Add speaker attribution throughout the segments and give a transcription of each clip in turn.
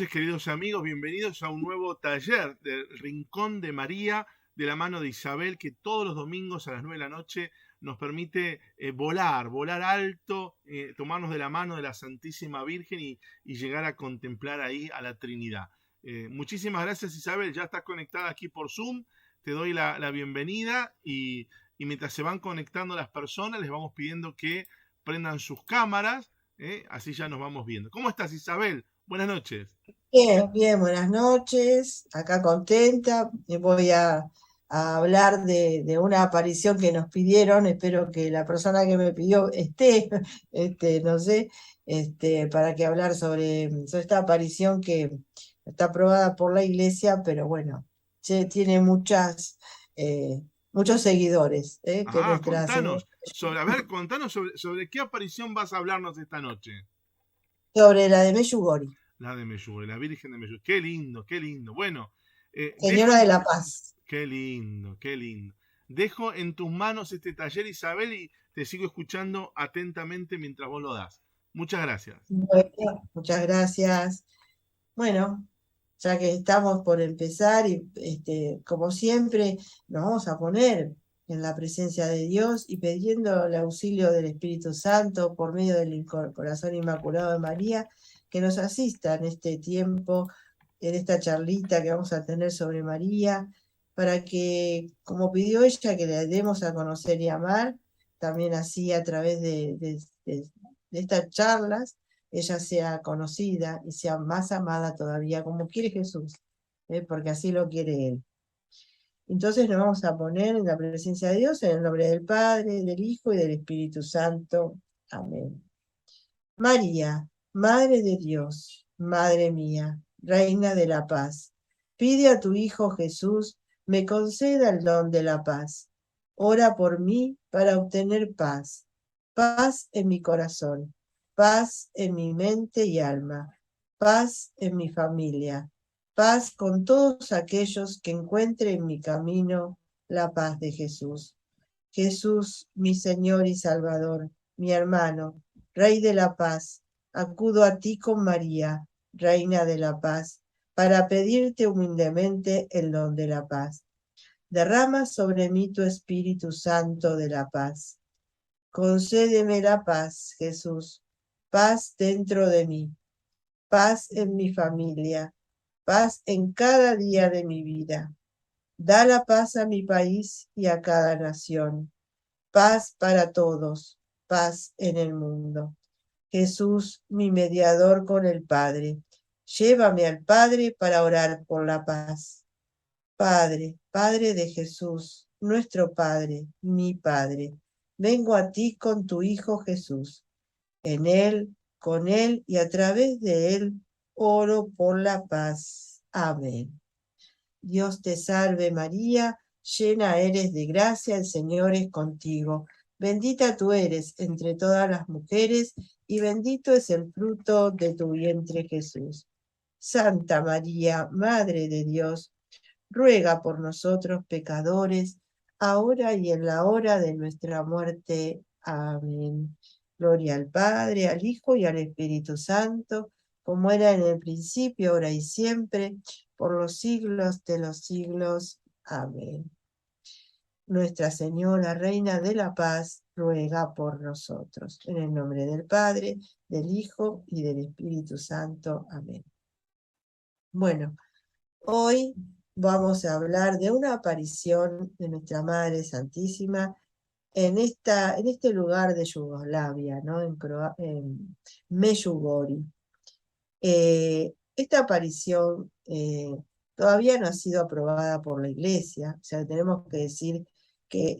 Speaker 1: noches, queridos amigos. Bienvenidos a un nuevo taller del Rincón de María, de la mano de Isabel, que todos los domingos a las 9 de la noche nos permite volar alto, tomarnos de la mano de la Santísima Virgen y llegar a contemplar ahí a la Trinidad. Muchísimas gracias, Isabel. Ya estás conectada aquí por Zoom. Te doy la bienvenida y mientras se van conectando las personas, les vamos pidiendo que prendan sus cámaras. Así ya nos vamos viendo. ¿Cómo estás, Isabel? Buenas noches.
Speaker 2: Bien, bien, buenas noches. Acá contenta. Voy a hablar de una aparición que nos pidieron. Espero que la persona que me pidió esté, no sé, para que hablar sobre esta aparición que está aprobada por la iglesia, pero bueno, tiene eh, muchos seguidores, que
Speaker 1: Ah,
Speaker 2: Nuestra Señora,
Speaker 1: contanos sobre qué aparición vas a hablarnos esta noche.
Speaker 2: sobre la de Meyugori,
Speaker 1: La de Meyugori, la Virgen de Meyugori. Qué lindo, qué lindo. Bueno, dejo
Speaker 2: Señora
Speaker 1: en...
Speaker 2: de la Paz.
Speaker 1: Qué lindo, qué lindo. Dejo en tus manos este taller, Isabel, y te sigo escuchando atentamente mientras vos lo das. Muchas gracias.
Speaker 2: Bueno, muchas gracias. Bueno, ya que estamos por empezar y como siempre nos vamos a poner en la presencia de Dios y pidiendo el auxilio del Espíritu Santo por medio del corazón inmaculado de María, que nos asista en este tiempo, en esta charlita que vamos a tener sobre María, para que, como pidió ella, que le demos a conocer y amar, también así a través de estas charlas ella sea conocida y sea más amada todavía, como quiere Jesús, porque así lo quiere Él. Entonces nos vamos a poner en la presencia de Dios, en el nombre del Padre, del Hijo y del Espíritu Santo. Amén. María, Madre de Dios, Madre mía, Reina de la paz, pide a tu Hijo Jesús me conceda el don de la paz. Ora por mí para obtener paz, paz en mi corazón, paz en mi mente y alma, paz en mi familia, paz con todos aquellos que encuentren en mi camino la paz de Jesús. Jesús, mi Señor y Salvador, mi hermano, Rey de la paz, acudo a ti con María, Reina de la paz, para pedirte humildemente el don de la paz. Derrama sobre mí tu Espíritu Santo de la paz. Concédeme la paz, Jesús, paz dentro de mí, paz en mi familia, paz en cada día de mi vida. Da la paz a mi país y a cada nación. Paz para todos, paz en el mundo. Jesús, mi mediador con el Padre, llévame al Padre para orar por la paz. Padre, Padre de Jesús, nuestro Padre, mi Padre, vengo a ti con tu Hijo Jesús. En Él, con Él y a través de Él, oro por la paz. Amén. Dios te salve María, llena eres de gracia, el Señor es contigo. Bendita tú eres entre todas las mujeres, y bendito es el fruto de tu vientre Jesús. Santa María, Madre de Dios, ruega por nosotros pecadores, ahora y en la hora de nuestra muerte. Amén. Gloria al Padre, al Hijo y al Espíritu Santo, como era en el principio, ahora y siempre, por los siglos de los siglos. Amén. Nuestra Señora, Reina de la Paz, ruega por nosotros. En el nombre del Padre, del Hijo y del Espíritu Santo. Amén. Bueno, hoy vamos a hablar de una aparición de nuestra Madre Santísima en este lugar de Yugoslavia, ¿no? En Medjugorje. Esta aparición todavía no ha sido aprobada por la Iglesia, o sea, tenemos que decir que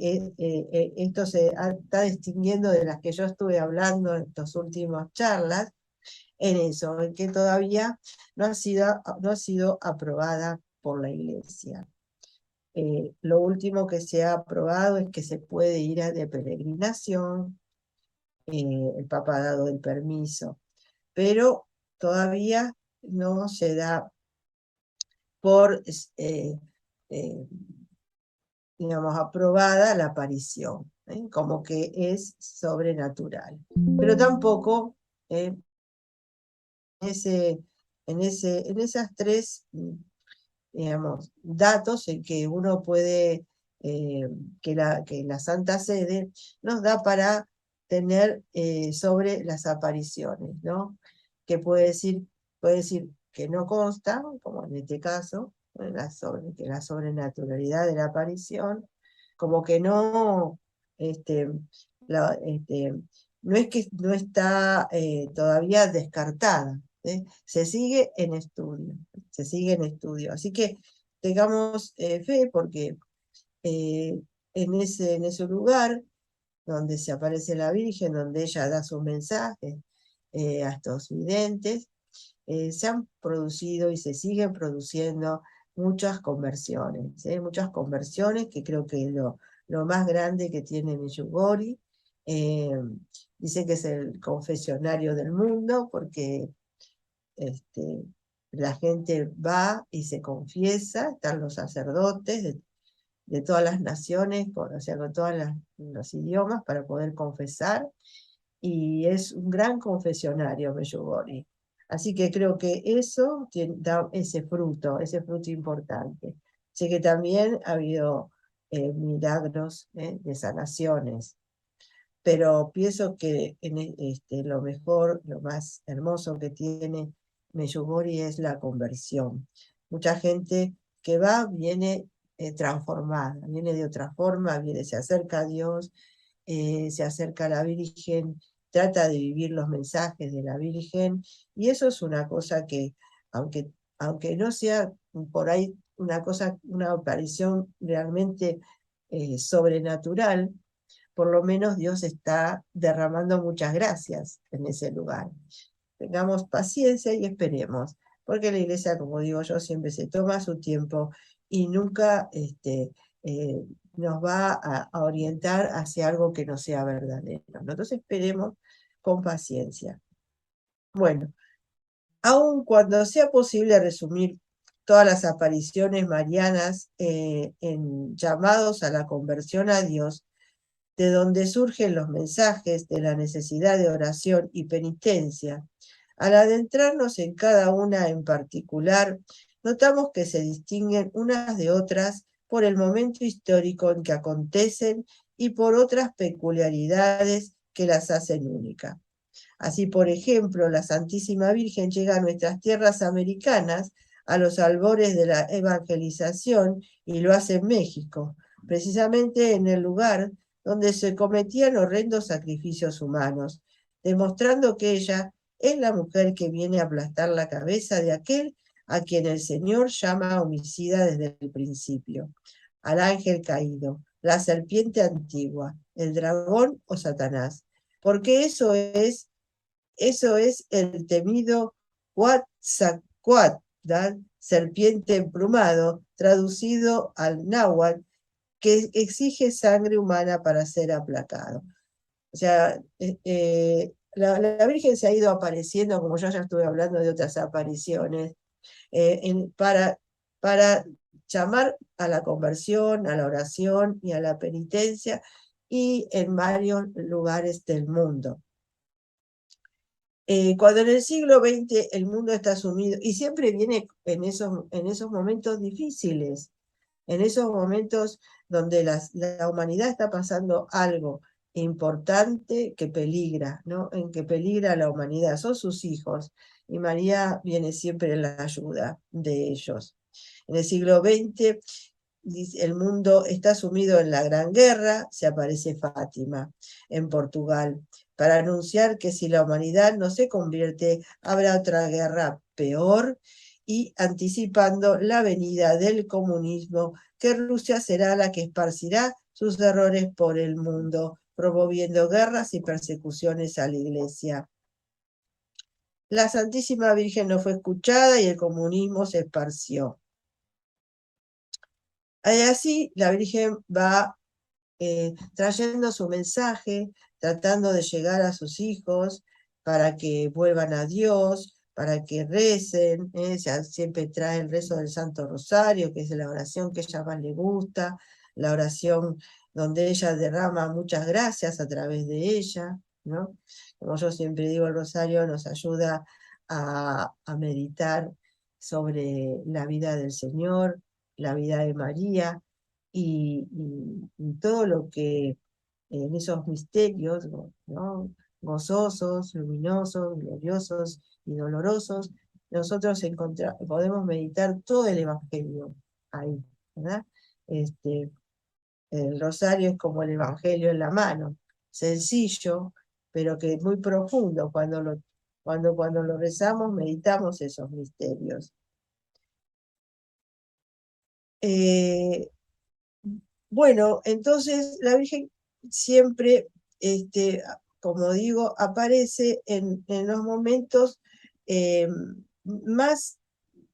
Speaker 2: esto está distinguiendo de las que yo estuve hablando en estas últimas charlas, en eso, en que todavía no ha sido aprobada por la Iglesia. Lo último que se ha aprobado es que se puede ir de peregrinación, el Papa ha dado el permiso, pero todavía no se da por, eh, digamos, aprobada la aparición, como que es sobrenatural. Pero tampoco ese en esas tres, digamos, datos en que uno puede, que la Santa Sede nos da para tener sobre las apariciones, ¿no? Que puede decir que no consta, como en este caso, que la sobrenaturalidad de la aparición, como que no, este, no es que no está todavía descartada, ¿eh? Se sigue en estudio, se sigue en estudio. Así que tengamos fe porque eh, en ese lugar donde se aparece la Virgen, donde ella da sus mensajes a estos videntes, se han producido y se siguen produciendo muchas conversiones que creo que es lo más grande que tiene Medjugorje. Eh, Dice que es el confesionario del mundo porque este, la gente va y se confiesa, están los sacerdotes de todas las naciones, o sea, con todos los idiomas para poder confesar, y es un gran confesionario Medjugorje. Así que creo que eso da ese fruto importante. Sé que también ha habido milagros de sanaciones, pero pienso que lo mejor, lo más hermoso que tiene Medjugorje es la conversión. Mucha gente que va viene transformada, viene de otra forma, se acerca a Dios, se acerca a la Virgen, trata de vivir los mensajes de la Virgen, y eso es una cosa que, aunque no sea por ahí una aparición realmente sobrenatural, por lo menos Dios está derramando muchas gracias en ese lugar. Tengamos paciencia y esperemos, porque la iglesia, como digo yo, siempre se toma su tiempo y nunca eh, nos va a orientar hacia algo que no sea verdadero. Nosotros esperemos con paciencia. Bueno, aun cuando sea posible resumir todas las apariciones marianas en llamados a la conversión a Dios, de donde surgen los mensajes de la necesidad de oración y penitencia, al adentrarnos en cada una en particular, notamos que se distinguen unas de otras por el momento histórico en que acontecen y por otras peculiaridades que las hacen únicas. Así, por ejemplo, la Santísima Virgen llega a nuestras tierras americanas a los albores de la evangelización y lo hace en México, precisamente en el lugar donde se cometían horrendos sacrificios humanos, demostrando que ella es la mujer que viene a aplastar la cabeza de aquel a quien el Señor llama homicida desde el principio, al ángel caído, la serpiente antigua, el dragón o Satanás, porque eso es el temido Quetzalcóatl, serpiente emplumado, traducido al náhuatl, que exige sangre humana para ser aplacado. O sea, la Virgen se ha ido apareciendo, como yo ya estuve hablando de otras apariciones, para llamar a la conversión, a la oración y a la penitencia, y en varios lugares del mundo. Cuando en el siglo XX el mundo está sumido, y siempre viene en esos momentos difíciles, en esos momentos donde la humanidad está pasando algo importante que peligra, ¿no? En que peligra la humanidad, son sus hijos, y María viene siempre en la ayuda de ellos. En el siglo XX el mundo está sumido en la Gran Guerra, se aparece Fátima en Portugal, para anunciar que si la humanidad no se convierte, habrá otra guerra peor, y anticipando la venida del comunismo, que Rusia será la que esparcirá sus errores por el mundo, promoviendo guerras y persecuciones a la Iglesia. La Santísima Virgen no fue escuchada y el comunismo se esparció. Así la Virgen va trayendo su mensaje, tratando de llegar a sus hijos para que vuelvan a Dios, para que recen. Siempre trae el rezo del Santo Rosario, que es la oración que a ella más le gusta, la oración donde ella derrama muchas gracias a través de ella, ¿no? Como yo siempre digo, el Rosario nos ayuda a meditar sobre la vida del Señor, la vida de María y todo lo que en esos misterios, ¿no? Gozosos, luminosos, gloriosos y dolorosos, nosotros podemos meditar todo el Evangelio ahí, ¿verdad? Este, el rosario es como el Evangelio en la mano, sencillo, pero que es muy profundo. Cuando lo rezamos, meditamos esos misterios. Bueno, entonces la Virgen siempre, como digo, aparece en los momentos más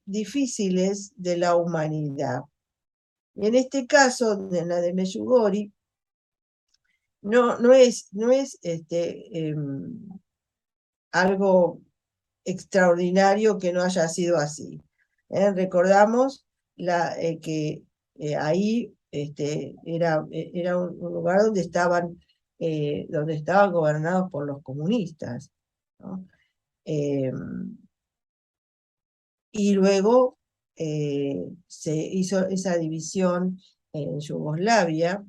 Speaker 2: difíciles de la humanidad. Y en este caso, en la de Medjugorje, no es algo extraordinario que no haya sido así. Recordamos que ahí era un lugar donde estaban gobernados por los comunistas, ¿no? Y luego se hizo esa división en Yugoslavia.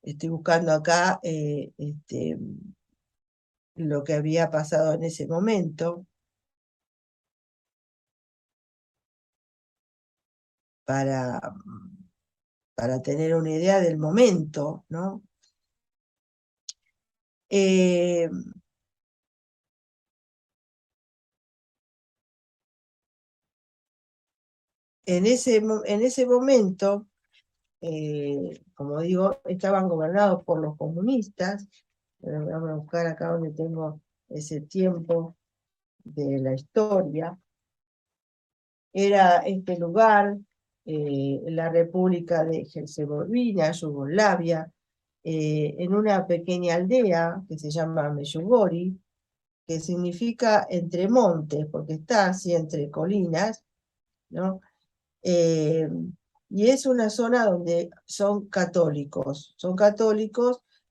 Speaker 2: Estoy buscando acá lo que había pasado en ese momento para, para tener una idea del momento, ¿no? Eh, en ese momento, como digo, estaban gobernados por los comunistas. Vamos a buscar acá donde tengo ese tiempo de la historia. Era este lugar, la República de Herzegovina, Yugoslavia, en una pequeña aldea que se llama Medjugorje, que significa entre montes, porque está así entre colinas, ¿no? Eh, y es una zona donde son católicos,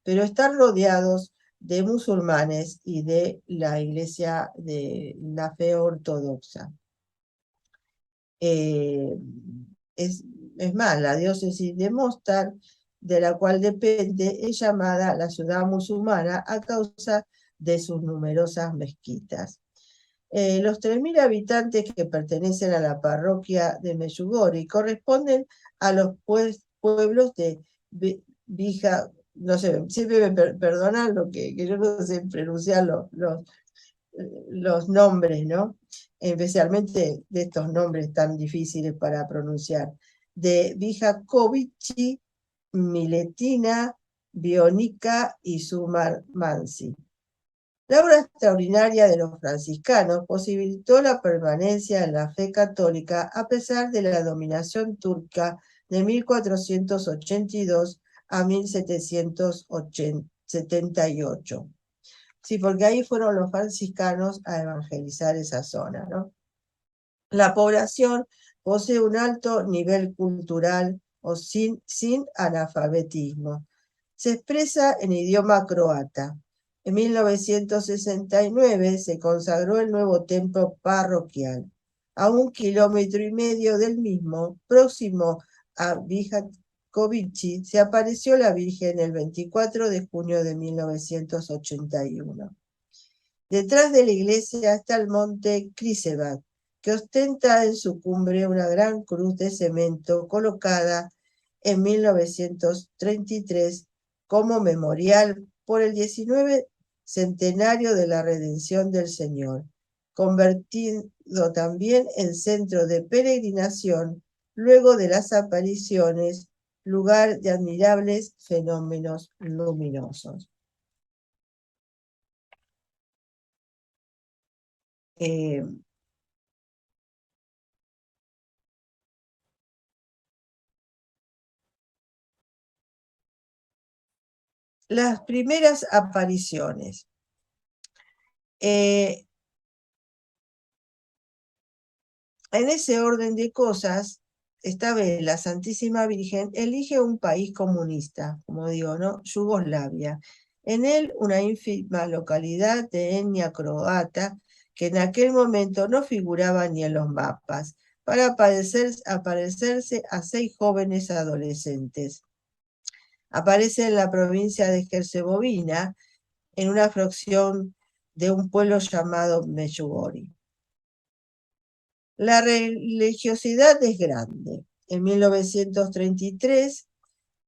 Speaker 2: pero están rodeados de musulmanes y de la iglesia de la fe ortodoxa. Eh, es, es más, la diócesis de Mostar, de la cual depende, es llamada la ciudad musulmana a causa de sus numerosas mezquitas. Los 3.000 habitantes que pertenecen a la parroquia de Medjugorje corresponden a los pueblos de Vija, no sé, siempre me perdonan que yo no sé pronunciar los nombres, ¿no? Especialmente de estos nombres tan difíciles para pronunciar, de Vijakovici, Miletina, Bionica y Sumar Mansi. La obra extraordinaria de los franciscanos posibilitó la permanencia en la fe católica a pesar de la dominación turca de 1482 a 1778. Sí, porque ahí fueron los franciscanos a evangelizar esa zona, ¿no? La población posee un alto nivel cultural o sin analfabetismo. Se expresa en idioma croata. En 1969 se consagró el nuevo templo parroquial. A 1,5 kilómetros del mismo, próximo a Vijakovici, se apareció la Virgen el 24 de junio de 1981. Detrás de la iglesia está el monte Križevac, que ostenta en su cumbre una gran cruz de cemento colocada en 1933 como memorial por el 19 centenario de la redención del Señor, convertido también en centro de peregrinación luego de las apariciones, lugar de admirables fenómenos luminosos. Las primeras apariciones. En ese orden de cosas, esta vez la Santísima Virgen elige un país comunista, como digo, ¿no? Yugoslavia, En él una ínfima localidad de etnia croata que en aquel momento no figuraba ni en los mapas, para aparecerse a 6 jóvenes adolescentes. Aparece en la provincia de Herzegovina, en una fracción de un pueblo llamado Medjugorje. La religiosidad es grande. En 1933,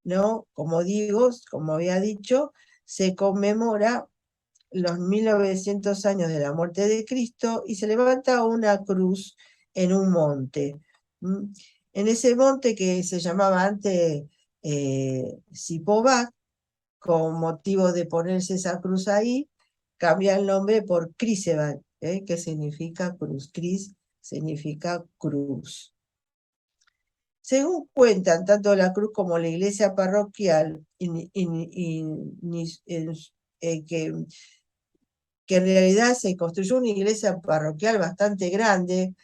Speaker 2: ¿no? Como digo, como había dicho, se conmemora los 1900 años de la muerte de Cristo y se levanta una cruz en un monte. En ese monte que se llamaba antes Sipovac, con motivo de ponerse esa cruz ahí, cambia el nombre por Križevac, que significa cruz. Kris significa cruz. Según cuentan tanto la cruz como la iglesia parroquial, que en realidad se construyó una iglesia parroquial bastante grande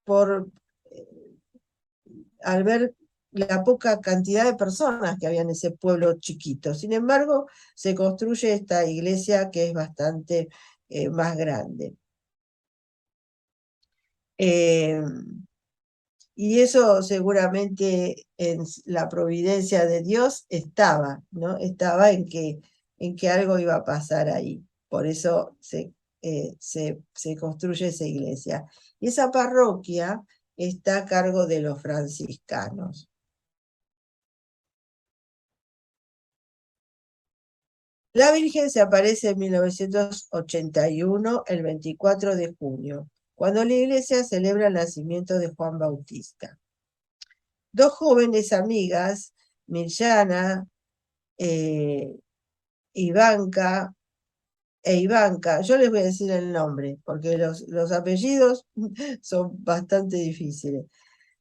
Speaker 2: por, al ver la poca cantidad de personas que había en ese pueblo chiquito. Sin embargo, se construye esta iglesia que es bastante más grande. Y eso seguramente en la providencia de Dios estaba, ¿no? Estaba en que algo iba a pasar ahí. Por eso se construye esa iglesia. Y esa parroquia está a cargo de los franciscanos. La Virgen se aparece en 1981, el 24 de junio, cuando la iglesia celebra el nacimiento de Juan Bautista. 2 jóvenes amigas, Mirjana Ivanka Ivanka, yo les voy a decir el nombre, porque los apellidos son bastante difíciles.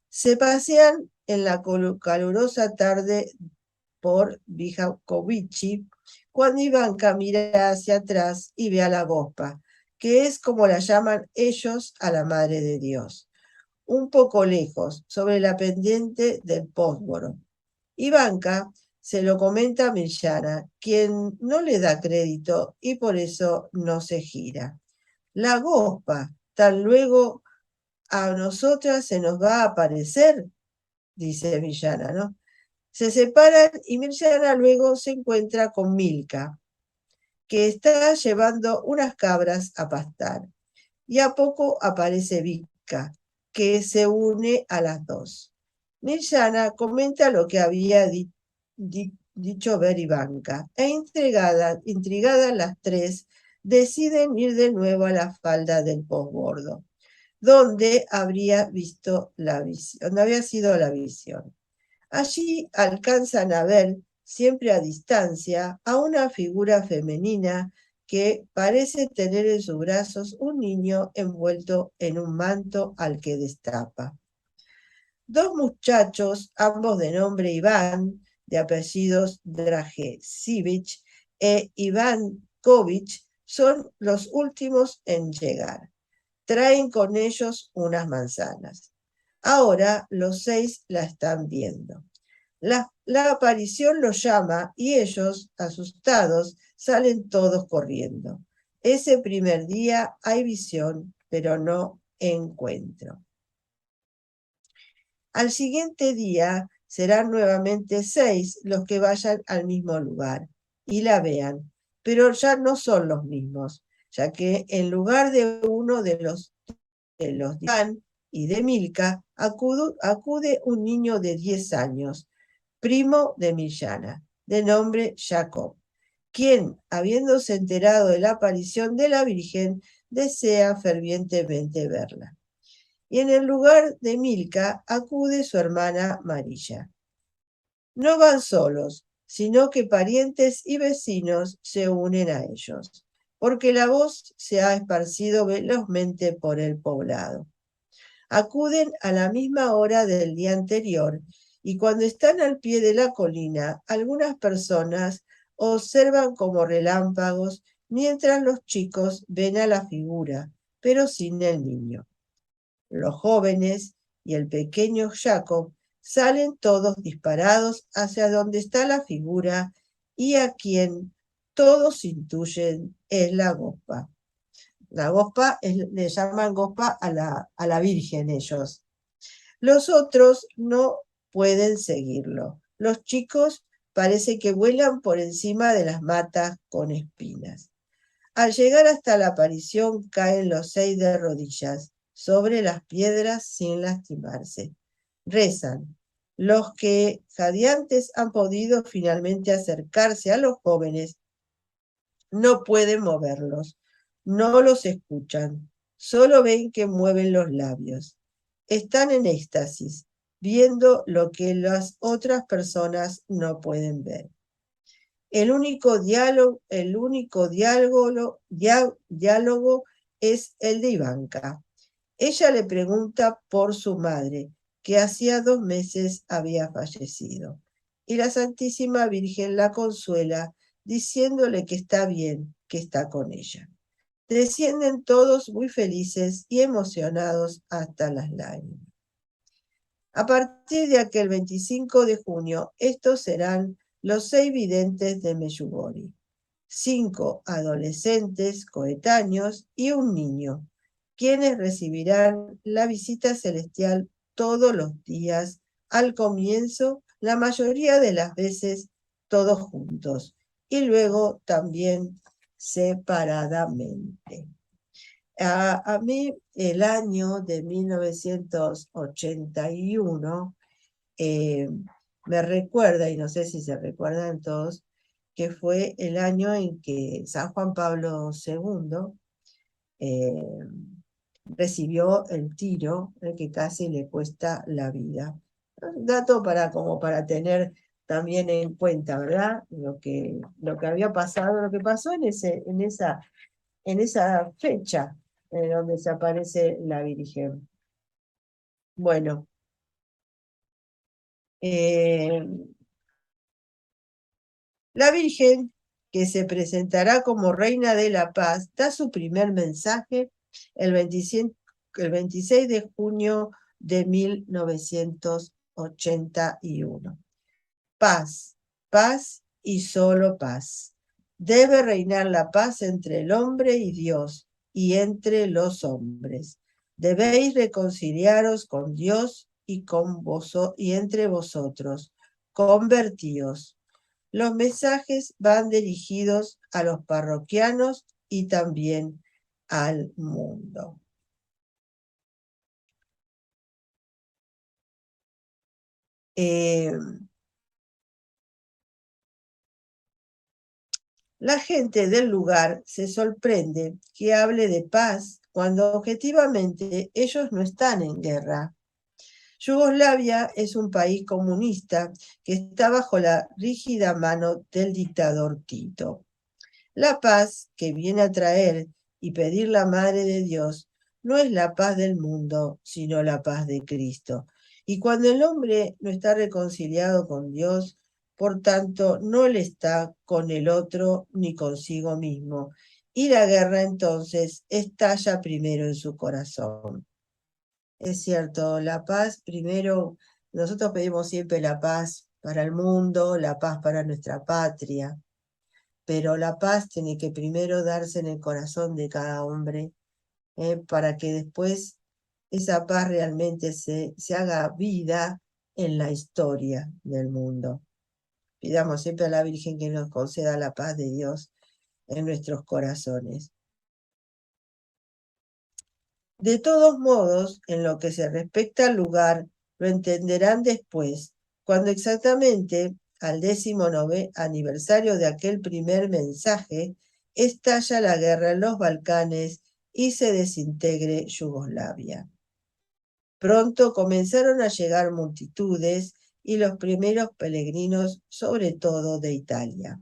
Speaker 2: Se pasean en la calurosa tarde por Vijakovichi, cuando Ivanka mira hacia atrás y ve a la Gospa, que es como la llaman ellos a la Madre de Dios, un poco lejos, sobre la pendiente del Pósforo. Ivanka se lo comenta a Mirjana, quien no le da crédito y por eso no se gira. La Gospa, tan luego a nosotras se nos va a aparecer, dice Mirjana, ¿no? Se separan y Mirjana luego se encuentra con Milka, que está llevando unas cabras a pastar. Y a poco aparece Vika, que se une a las dos. Mirjana comenta lo que había dicho ver Ivanka, e intrigadas las tres, deciden ir de nuevo a la falda del Pósbordo, donde había sido la visión. Allí alcanzan a ver, siempre a distancia, a una figura femenina que parece tener en sus brazos un niño envuelto en un manto al que destapa. 2 muchachos, ambos de nombre Iván, de apellidos Dragecevich e Ivankovich, son los últimos en llegar. Traen con ellos unas manzanas. Ahora los 6 la están viendo. La aparición los llama y ellos, asustados, salen todos corriendo. Ese primer día hay visión, pero no encuentro. Al siguiente día serán nuevamente 6 los que vayan al mismo lugar y la vean, pero ya no son los mismos, ya que en lugar de uno de los de Iván y de Milka, acude un niño de 10 años, primo de Mirjana, de nombre Jacob, quien, habiéndose enterado de la aparición de la Virgen, desea fervientemente verla. Y en el lugar de Milka acude su hermana Marilla. No van solos, sino que parientes y vecinos se unen a ellos, porque la voz se ha esparcido velozmente por el poblado. Acuden a la misma hora del día anterior y cuando están al pie de la colina, algunas personas observan como relámpagos mientras los chicos ven a la figura, pero sin el niño. Los jóvenes y el pequeño Jacob salen todos disparados hacia donde está la figura y a quien todos intuyen es la Gospa. La Gospa le llaman Gospa a la Virgen ellos. Los otros no pueden seguirlo. Los chicos parece que vuelan por encima de las matas con espinas. Al llegar hasta la aparición caen los 6 de rodillas sobre las piedras sin lastimarse. Rezan. Los que jadeantes han podido finalmente acercarse a los jóvenes no pueden moverlos, no los escuchan, solo ven que mueven los labios. Están en éxtasis, viendo lo que las otras personas no pueden ver. El único diálogo es el de Ivanka. Ella le pregunta por su madre, que hacía 2 meses había fallecido. Y la Santísima Virgen la consuela, diciéndole que está bien, que está con ella. Descienden todos muy felices y emocionados hasta las lágrimas. A partir de aquel 25 de junio, estos serán los 6 videntes de Meyugori, 5 adolescentes coetáneos y un niño, quienes recibirán la visita celestial todos los días, al comienzo, la mayoría de las veces, todos juntos, y luego también separadamente. A mí el año de 1981 me recuerda, y no sé si se recuerdan todos, que fue el año en que San Juan Pablo II eh, recibió el tiro, el que casi le cuesta la vida. Un dato como para tener también en cuenta, ¿verdad? Lo que había pasado, lo que pasó en esa fecha donde se aparece la Virgen. Bueno, la Virgen, que se presentará como Reina de la Paz, da su primer mensaje el 26 de junio de 1981. Paz, paz y solo paz. Debe reinar la paz entre el hombre y Dios y entre los hombres. Debéis reconciliaros con Dios y entre vosotros. Convertíos. Los mensajes van dirigidos a los parroquianos y también al mundo. La gente del lugar se sorprende que hable de paz cuando objetivamente ellos no están en guerra. Yugoslavia es un país comunista que está bajo la rígida mano del dictador Tito. La paz que viene a traer y pedir la Madre de Dios no es la paz del mundo, sino la paz de Cristo. Y cuando el hombre no está reconciliado con Dios, por tanto, no le está con el otro ni consigo mismo. Y la guerra entonces estalla primero en su corazón. Es cierto, la paz primero, nosotros pedimos siempre la paz para el mundo, la paz para nuestra patria, pero la paz tiene que primero darse en el corazón de cada hombre, para que después esa paz realmente se haga vida en la historia del mundo. Pidamos siempre a la Virgen que nos conceda la paz de Dios en nuestros corazones. De todos modos, en lo que se respecta al lugar, lo entenderán después, cuando exactamente al 19º aniversario de aquel primer mensaje, estalla la guerra en los Balcanes y se desintegre Yugoslavia. Pronto comenzaron a llegar multitudes y los primeros peregrinos, sobre todo de Italia.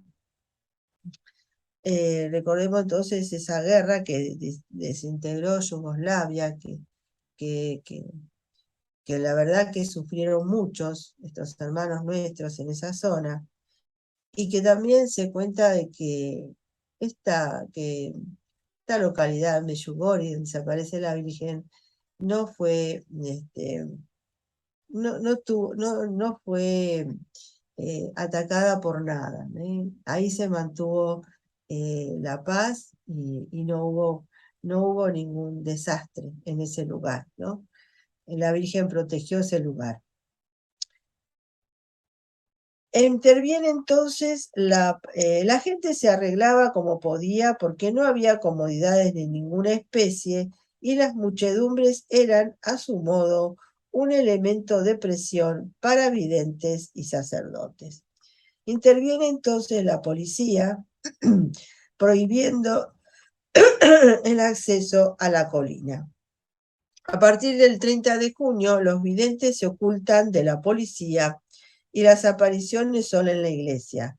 Speaker 2: Recordemos entonces esa guerra que desintegró Yugoslavia, que la verdad que sufrieron muchos, estos hermanos nuestros en esa zona, y que también se cuenta de que esta localidad, Meyugori, donde se aparece la Virgen, no fue, no fue atacada por nada. Ahí se mantuvo la paz y no hubo ningún desastre en ese lugar, ¿no? La Virgen protegió ese lugar. Interviene entonces, la gente se arreglaba como podía porque no había comodidades de ninguna especie y las muchedumbres eran, a su modo, un elemento de presión para videntes y sacerdotes. Interviene entonces la policía prohibiendo el acceso a la colina. A partir del 30 de junio, los videntes se ocultan de la policía y las apariciones son en la iglesia,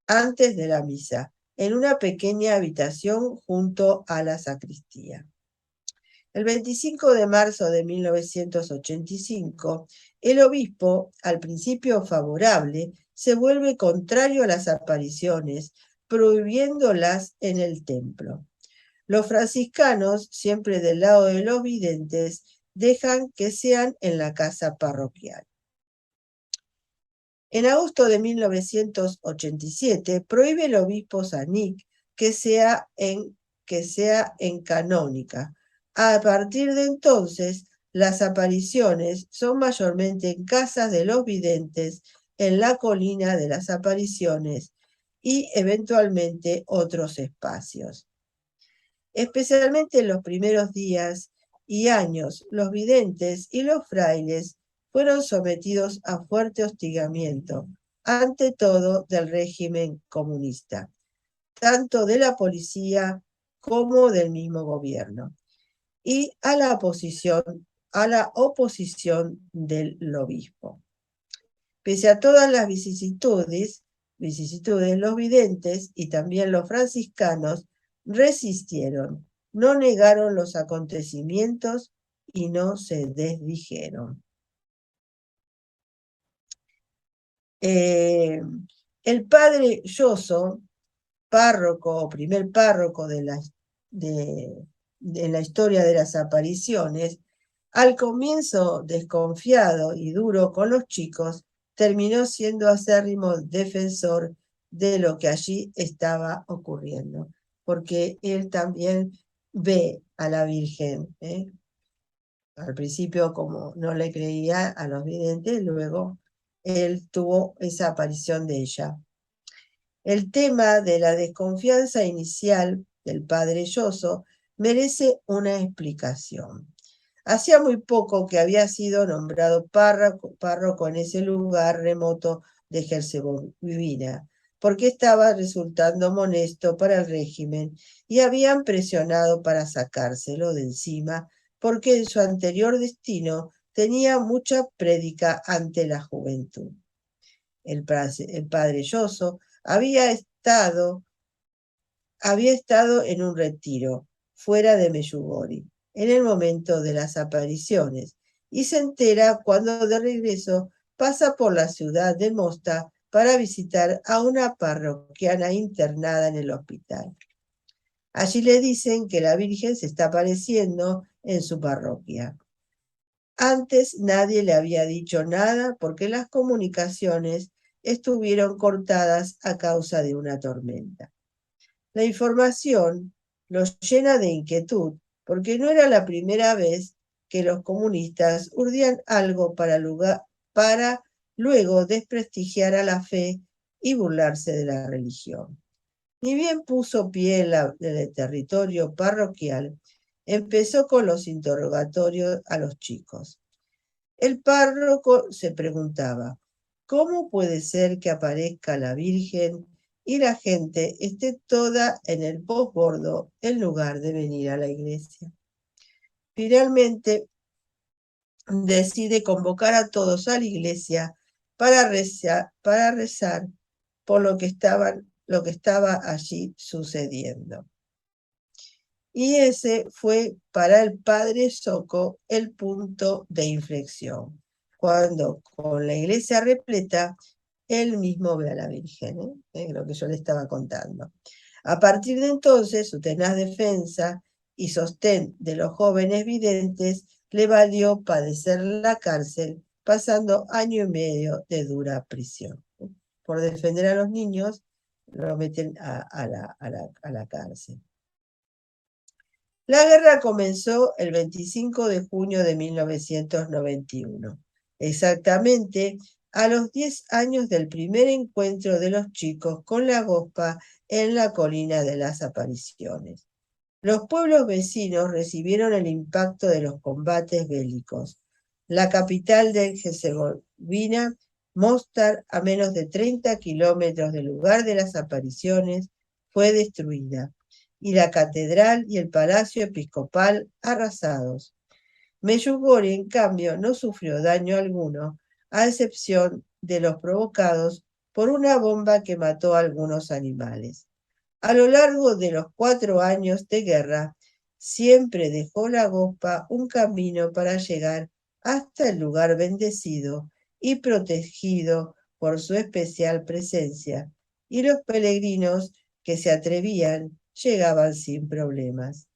Speaker 2: antes de la misa, en una pequeña habitación junto a la sacristía. El 25 de marzo de 1985, el obispo, al principio favorable, se vuelve contrario a las apariciones, prohibiéndolas en el templo. Los franciscanos, siempre del lado de los videntes, dejan que sean en la casa parroquial. En agosto de 1987 prohíbe el obispo Zanik que sea en canónica. A partir de entonces, las apariciones son mayormente en casas de los videntes, en la colina de las apariciones y eventualmente otros espacios. Especialmente en los primeros días y años, los videntes y los frailes fueron sometidos a fuerte hostigamiento, ante todo del régimen comunista, tanto de la policía como del mismo gobierno, y a la oposición del obispo. Pese a todas las vicisitudes, los videntes y también los franciscanos resistieron, no negaron los acontecimientos y no se desdijeron. El padre Yoso, primer párroco de la historia de las apariciones, al comienzo desconfiado y duro con los chicos, terminó siendo acérrimo defensor de lo que allí estaba ocurriendo, porque él también ve a la Virgen. Al principio, como no le creía a los videntes, luego él tuvo esa aparición de ella. El tema de la desconfianza inicial del padre Yoso merece una explicación. Hacía muy poco que había sido nombrado párroco en ese lugar remoto de Herzegovina, porque estaba resultando molesto para el régimen y habían presionado para sacárselo de encima, porque en su anterior destino tenía mucha prédica ante la juventud. El padre Yoso había estado en un retiro fuera de Meyugori en el momento de las apariciones y se entera cuando de regreso pasa por la ciudad de Mosta para visitar a una parroquiana internada en el hospital. Allí le dicen que la Virgen se está apareciendo en su parroquia. Antes nadie le había dicho nada porque las comunicaciones estuvieron cortadas a causa de una tormenta. La información los llena de inquietud porque no era la primera vez que los comunistas urdían algo para luego desprestigiar a la fe y burlarse de la religión. Ni bien puso pie en el territorio parroquial, empezó con los interrogatorios a los chicos. El párroco se preguntaba, ¿cómo puede ser que aparezca la Virgen y la gente esté toda en el posbordo en lugar de venir a la iglesia? Finalmente, decide convocar a todos a la iglesia para rezar por lo que estaba allí sucediendo. Y ese fue para el padre Soco el punto de inflexión, cuando con la iglesia repleta, él mismo ve a la Virgen, lo que yo le estaba contando. A partir de entonces, su tenaz defensa y sostén de los jóvenes videntes le valió padecer la cárcel, pasando 1 año y medio de dura prisión. Por defender a los niños, lo meten a la cárcel. La guerra comenzó el 25 de junio de 1991, exactamente a los 10 años del primer encuentro de los chicos con la Gospa en la colina de las apariciones. Los pueblos vecinos recibieron el impacto de los combates bélicos. La capital de Herzegovina, Mostar, a menos de 30 kilómetros del lugar de las apariciones, fue destruida, y la catedral y el palacio episcopal arrasados. Medjugorje, en cambio, no sufrió daño alguno, a excepción de los provocados por una bomba que mató a algunos animales. A lo largo de los 4 años de guerra, siempre dejó la Gospa un camino para llegar hasta el lugar bendecido y protegido por su especial presencia, y los peregrinos que se atrevían llegaban sin problemas.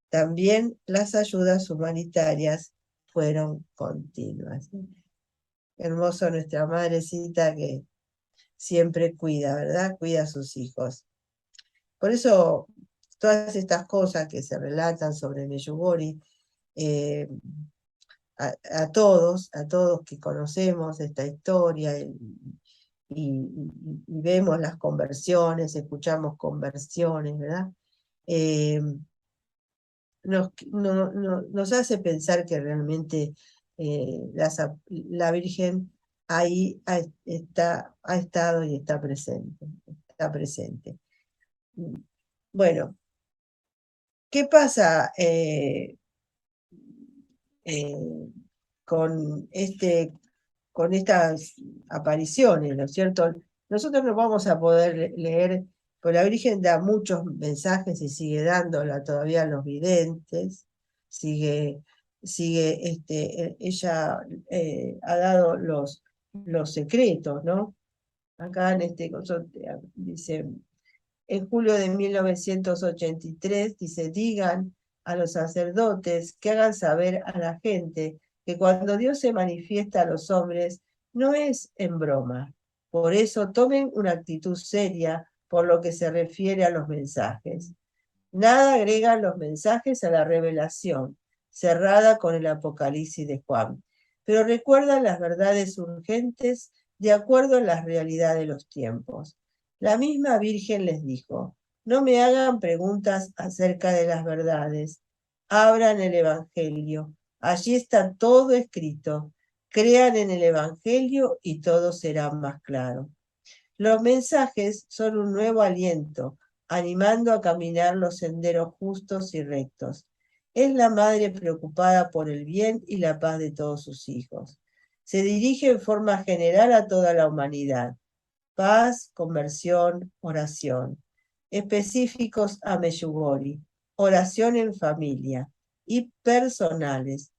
Speaker 2: También las ayudas humanitarias fueron continuas. Hermoso nuestra madrecita que siempre cuida, ¿verdad? Cuida a sus hijos. Por eso, todas estas cosas que se relatan sobre Medjugorje, eh, a todos que conocemos esta historia y vemos las conversiones, escuchamos conversiones, ¿verdad? Nos hace pensar que realmente la Virgen ahí ha estado y está presente. Está presente. Bueno, ¿qué pasa con estas apariciones, ¿no es cierto? Nosotros no vamos a poder leer, porque la Virgen da muchos mensajes y sigue dándola todavía a los videntes, ella ha dado los secretos, ¿no? Acá en este coso dice, en julio de 1983, dice, digan a los sacerdotes que hagan saber a la gente que cuando Dios se manifiesta a los hombres, no es en broma. Por eso tomen una actitud seria por lo que se refiere a los mensajes. Nada agregan los mensajes a la revelación, cerrada con el Apocalipsis de Juan, pero recuerdan las verdades urgentes de acuerdo a la realidad de los tiempos. La misma Virgen les dijo, no me hagan preguntas acerca de las verdades, abran el Evangelio, allí está todo escrito, crean en el Evangelio y todo será más claro. Los mensajes son un nuevo aliento, animando a caminar los senderos justos y rectos. Es la madre preocupada por el bien y la paz de todos sus hijos. Se dirige en forma general a toda la humanidad. Paz, conversión, oración. Específicos a Medjugorje, oración en familia y personales.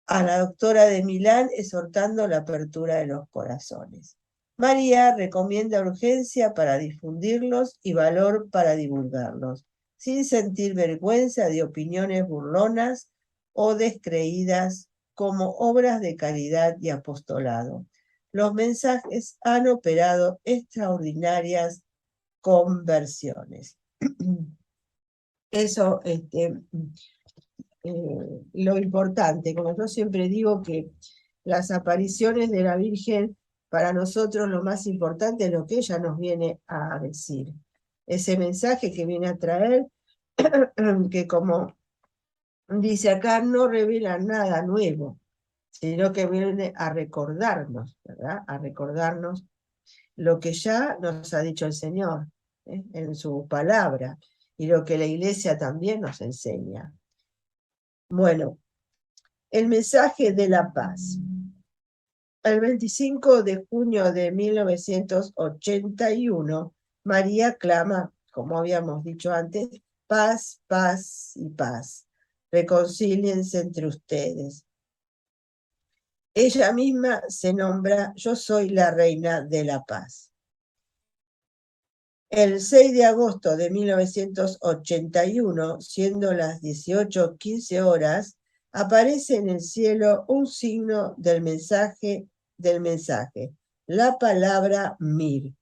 Speaker 2: A la doctora de Milán exhortando la apertura de los corazones. María recomienda urgencia para difundirlos y valor para divulgarlos, sin sentir vergüenza de opiniones burlonas o descreídas como obras de caridad y apostolado. Los mensajes han operado extraordinarias conversiones. Eso, lo importante, como yo siempre digo que las apariciones de la Virgen, para nosotros lo más importante es lo que ella nos viene a decir. Ese mensaje que viene a traer, que como dice acá, no revela nada nuevo, sino que viene a recordarnos, ¿verdad? A recordarnos lo que ya nos ha dicho el Señor en su palabra y lo que la Iglesia también nos enseña. Bueno, el mensaje de la paz. El 25 de junio de 1981, María clama, como habíamos dicho antes, paz, paz y paz. Reconcíliense entre ustedes. Ella misma se nombra, yo soy la reina de la paz. El 6 de agosto de 1981, siendo las 18:15 horas, aparece en el cielo un signo del mensaje, la palabra Mir.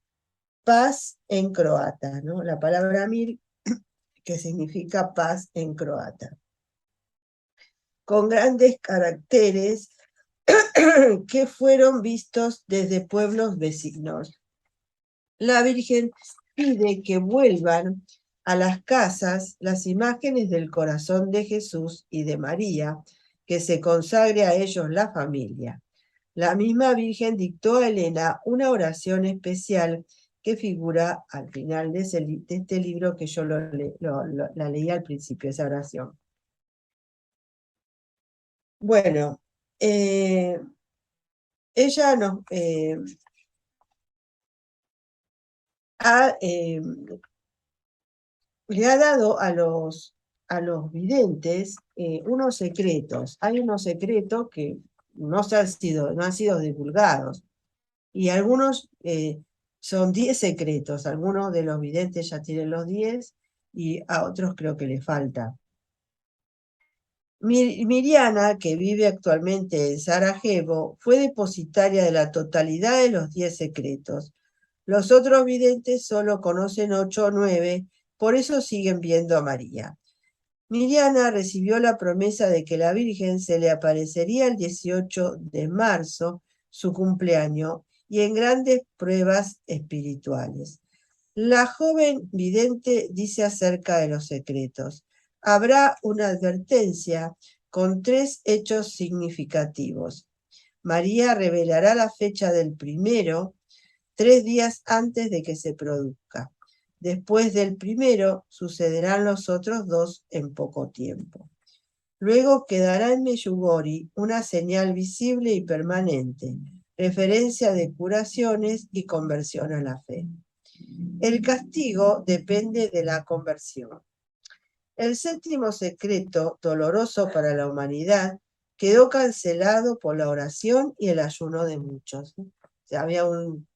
Speaker 2: paz en croata, ¿no? La palabra mir, que significa paz en croata. Con grandes caracteres que fueron vistos desde pueblos vecinos. La Virgen pide que vuelvan a las casas las imágenes del corazón de Jesús y de María, que se consagre a ellos la familia. La misma Virgen dictó a Elena una oración especial que figura al final de este libro que yo la leí al principio, esa oración. Bueno, ella nos le ha dado a los videntes unos secretos. Hay unos secretos que no han sido divulgados. Y algunos son 10 secretos. Algunos de los videntes ya tienen los 10 y a otros creo que le falta. Miriana, que vive actualmente en Sarajevo, fue depositaria de la totalidad de los 10 secretos. Los otros videntes solo conocen 8 o 9, por eso siguen viendo a María. Miriana recibió la promesa de que la Virgen se le aparecería el 18 de marzo, su cumpleaños, y en grandes pruebas espirituales. La joven vidente dice acerca de los secretos: habrá una advertencia con 3 hechos significativos. María revelará la fecha del primero 3 días antes de que se produzca. Después del primero sucederán los otros 2 en poco tiempo. Luego quedará en Meyugori una señal visible y permanente, referencia de curaciones y conversión a la fe. El castigo depende de la conversión. El 7º secreto, doloroso para la humanidad, quedó cancelado por la oración y el ayuno de muchos. O sea, había un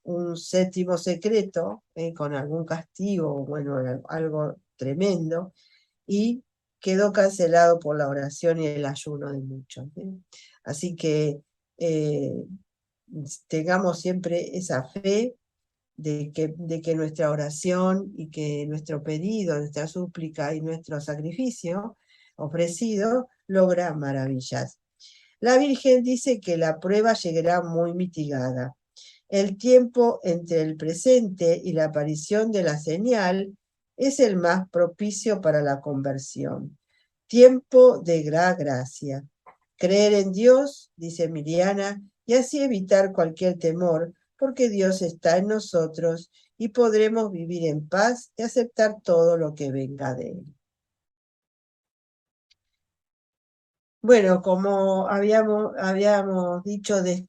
Speaker 2: 7º secreto con algún castigo, bueno, algo tremendo, y quedó cancelado por la oración y el ayuno de muchos. Así que tengamos siempre esa fe de que nuestra oración y que nuestro pedido, nuestra súplica y nuestro sacrificio ofrecido logra maravillas. La Virgen dice que la prueba llegará muy mitigada. El tiempo entre el presente y la aparición de la señal es el más propicio para la conversión. Tiempo de gran gracia. Creer en Dios, dice Miriana, y así evitar cualquier temor, porque Dios está en nosotros y podremos vivir en paz y aceptar todo lo que venga de Él. Bueno, como habíamos dicho de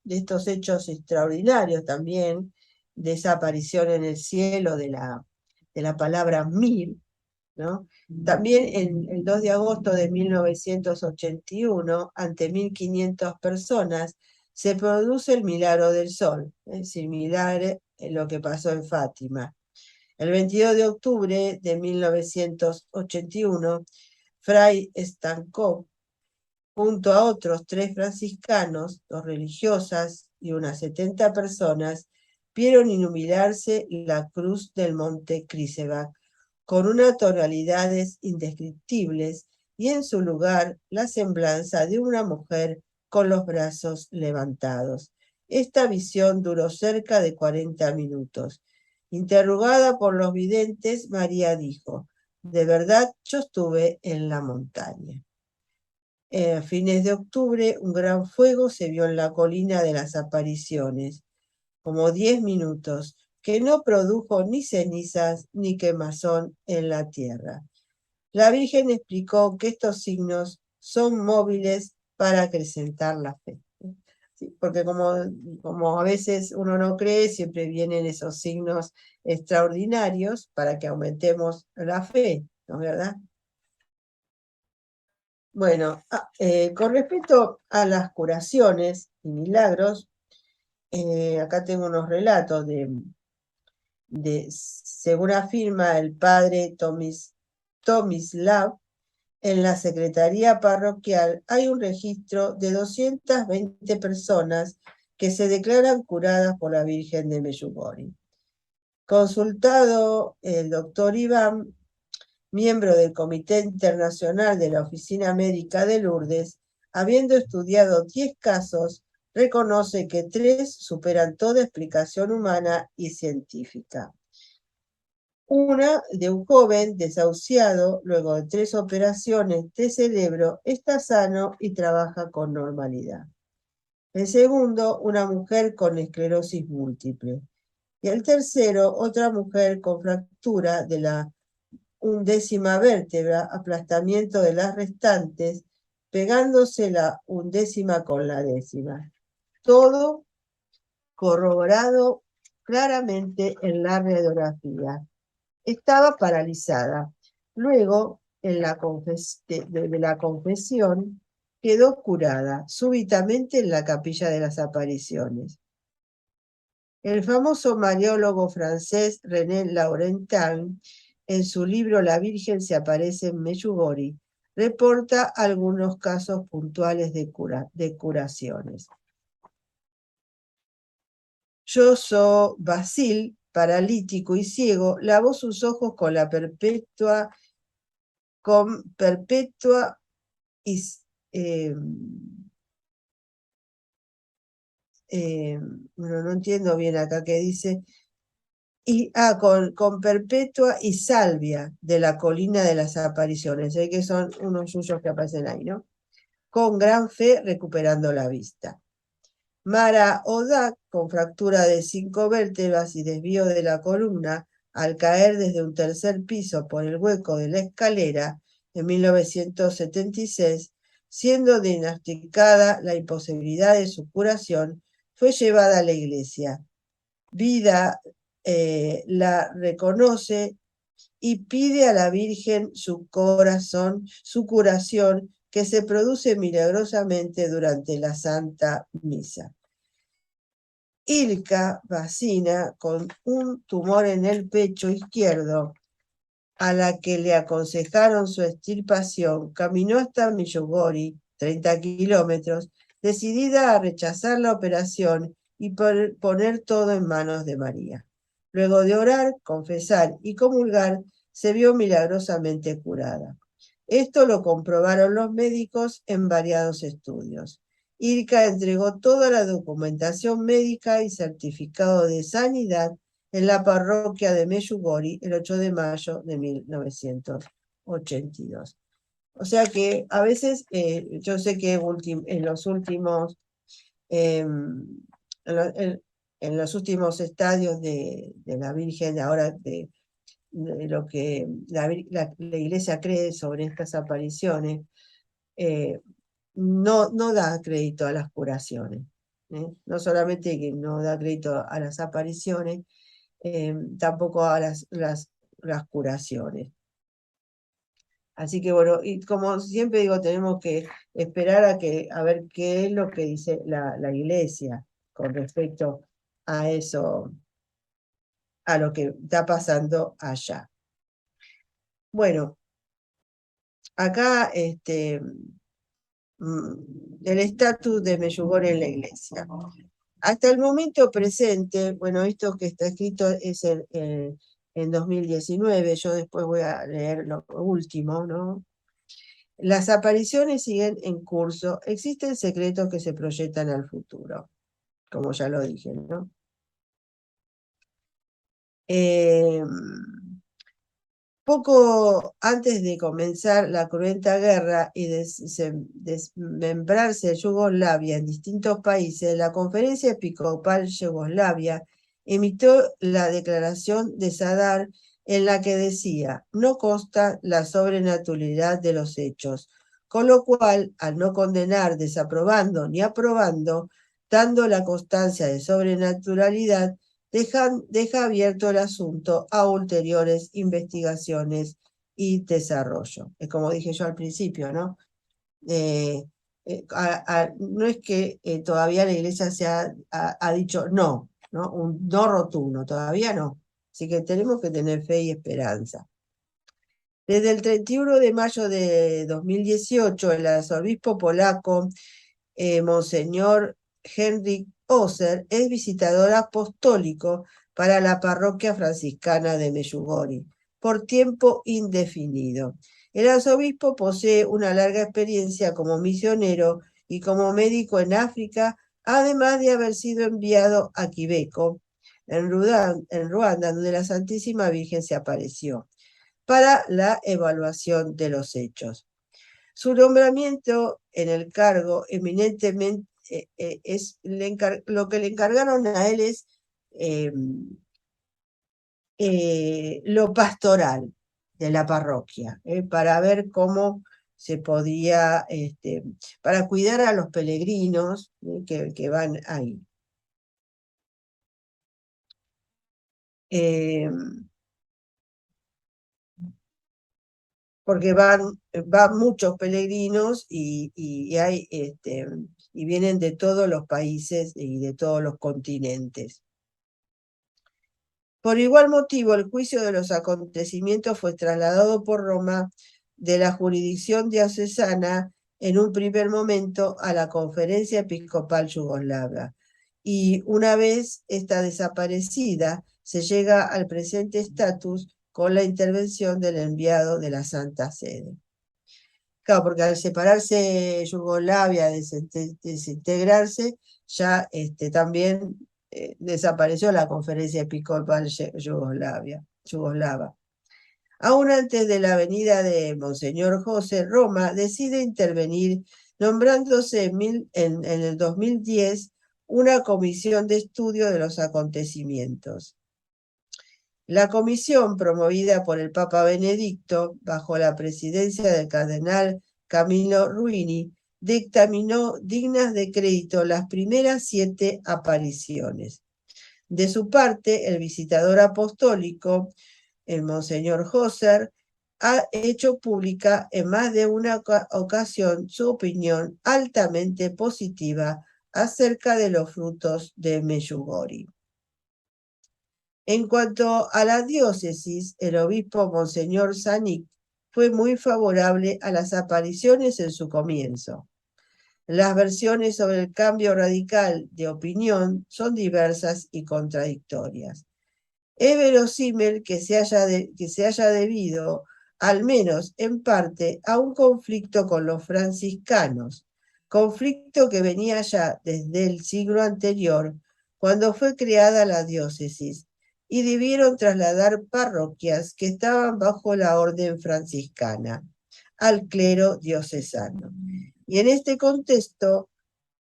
Speaker 2: estos hechos extraordinarios también, de esa aparición en el cielo de la palabra mil, ¿no? También el 2 de agosto de 1981, ante 1.500 personas, se produce el milagro del sol, similar a lo que pasó en Fátima. El 22 de octubre de 1981, Fray Stankov, junto a otros 3 franciscanos, 2 religiosas y unas 70 personas, vieron iluminarse la cruz del monte Križevak con unas tonalidades indescriptibles y en su lugar la semblanza de una mujer con los brazos levantados. Esta visión duró cerca de 40 minutos. Interrogada por los videntes, María dijo: de verdad, yo estuve en la montaña. A fines de octubre, un gran fuego se vio en la colina de las apariciones, como 10 minutos, que no produjo ni cenizas ni quemazón en la tierra. La Virgen explicó que estos signos son móviles para acrecentar la fe. Sí, porque como a veces uno no cree, siempre vienen esos signos extraordinarios para que aumentemos la fe, ¿no es verdad? Bueno, con respecto a las curaciones y milagros, acá tengo unos relatos según afirma el padre Tomislav, en la secretaría parroquial hay un registro de 220 personas que se declaran curadas por la Virgen de Meyugori. Consultado el doctor Iván, miembro del Comité Internacional de la Oficina Médica de Lourdes, habiendo estudiado 10 casos, reconoce que 3 superan toda explicación humana y científica. Una de un joven desahuciado luego de 3 operaciones de cerebro está sano y trabaja con normalidad. El segundo, una mujer con esclerosis múltiple. Y el tercero, otra mujer con fractura de la 11ª vértebra, aplastamiento de las restantes, pegándose la 11ª con la 10ª. Todo corroborado claramente en la radiografía. Estaba paralizada. Luego, de la confesión, quedó curada súbitamente en la capilla de las apariciones. El famoso mariólogo francés René Laurentin, en su libro La Virgen se aparece en Meyugori, reporta algunos casos puntuales de curaciones. Yoso Basil, paralítico y ciego, lavó sus ojos con y bueno, no entiendo bien acá qué dice, con Perpetua y Salvia de la colina de las apariciones, sé que son unos suyos que aparecen ahí, ¿no? Con gran fe recuperando la vista. Mara Odak, con fractura de 5 vértebras y desvío de la columna, al caer desde un 3er piso por el hueco de la escalera en 1976, siendo diagnosticada la imposibilidad de su curación, fue llevada a la iglesia. Vida la reconoce y pide a la Virgen su curación, que se produce milagrosamente durante la Santa Misa. Ilka Vacina, con un tumor en el pecho izquierdo, a la que le aconsejaron su extirpación, caminó hasta Meyugori, 30 kilómetros, decidida a rechazar la operación y poner todo en manos de María. Luego de orar, confesar y comulgar, se vio milagrosamente curada. Esto lo comprobaron los médicos en variados estudios. Ilka entregó toda la documentación médica y certificado de sanidad en la parroquia de Meyugori el 8 de mayo de 1982. O sea que a veces, yo sé que en los últimos en los últimos estadios de la Virgen, ahora de lo que la Iglesia cree sobre estas apariciones, no da crédito a las curaciones. No solamente que no da crédito a las apariciones, tampoco a las curaciones. Así que bueno, y como siempre digo, tenemos que esperar a ver qué es lo que dice la Iglesia con respecto a eso, a lo que está pasando allá. Bueno, acá el estatus de Meyugori en la Iglesia. Hasta el momento presente, bueno, esto que está escrito es en 2019, yo después voy a leer lo último, ¿no? Las apariciones siguen en curso, existen secretos que se proyectan al futuro, como ya lo dije, ¿no? Poco antes de comenzar la cruenta guerra y desmembrarse Yugoslavia en distintos países, la Conferencia Episcopal Yugoslavia emitió la declaración de Sadar en la que decía: no consta la sobrenaturalidad de los hechos, con lo cual, al no condenar, desaprobando ni aprobando, dando la constancia de sobrenaturalidad, deja abierto el asunto a ulteriores investigaciones y desarrollo. Es como dije yo al principio, ¿no? No es que todavía la Iglesia ha dicho no, ¿no? Un no rotundo, todavía no. Así que tenemos que tener fe y esperanza. Desde el 31 de mayo de 2018, el arzobispo polaco, Monseñor Henryk Oser es visitador apostólico para la parroquia franciscana de Meyugori por tiempo indefinido. El arzobispo posee una larga experiencia como misionero y como médico en África, además de haber sido enviado a Queveco, en Ruanda, donde la Santísima Virgen se apareció, para la evaluación de los hechos. Su nombramiento en el cargo eminentemente lo que le encargaron a él es eh, lo pastoral de la parroquia, para ver cómo se podía, para cuidar a los peregrinos que van ahí. Porque van muchos peregrinos y vienen de todos los países y de todos los continentes. Por igual motivo, el juicio de los acontecimientos fue trasladado por Roma de la jurisdicción diocesana en un primer momento a la Conferencia Episcopal Yugoslava. Y una vez esta desaparecida, se llega al presente estatus con la intervención del enviado de la Santa Sede. Claro, porque al separarse Yugoslavia, desintegrarse, ya también desapareció la Conferencia Episcopal Yugoslava. Aún antes de la venida de Monseñor José, Roma decide intervenir, nombrándose en el 2010 una comisión de estudio de los acontecimientos. La comisión, promovida por el Papa Benedicto, bajo la presidencia del cardenal Camillo Ruini, dictaminó dignas de crédito las primeras 7 apariciones. De su parte, el visitador apostólico, el Monseñor Hosser, ha hecho pública en más de una ocasión su opinión altamente positiva acerca de los frutos de Meyugori. En cuanto a la diócesis, el obispo Monseñor Zanik fue muy favorable a las apariciones en su comienzo. Las versiones sobre el cambio radical de opinión son diversas y contradictorias. Es verosímil que se haya debido, al menos en parte, a un conflicto con los franciscanos, conflicto que venía ya desde el siglo anterior, cuando fue creada la diócesis, y debieron trasladar parroquias que estaban bajo la orden franciscana al clero diocesano. Y en este contexto,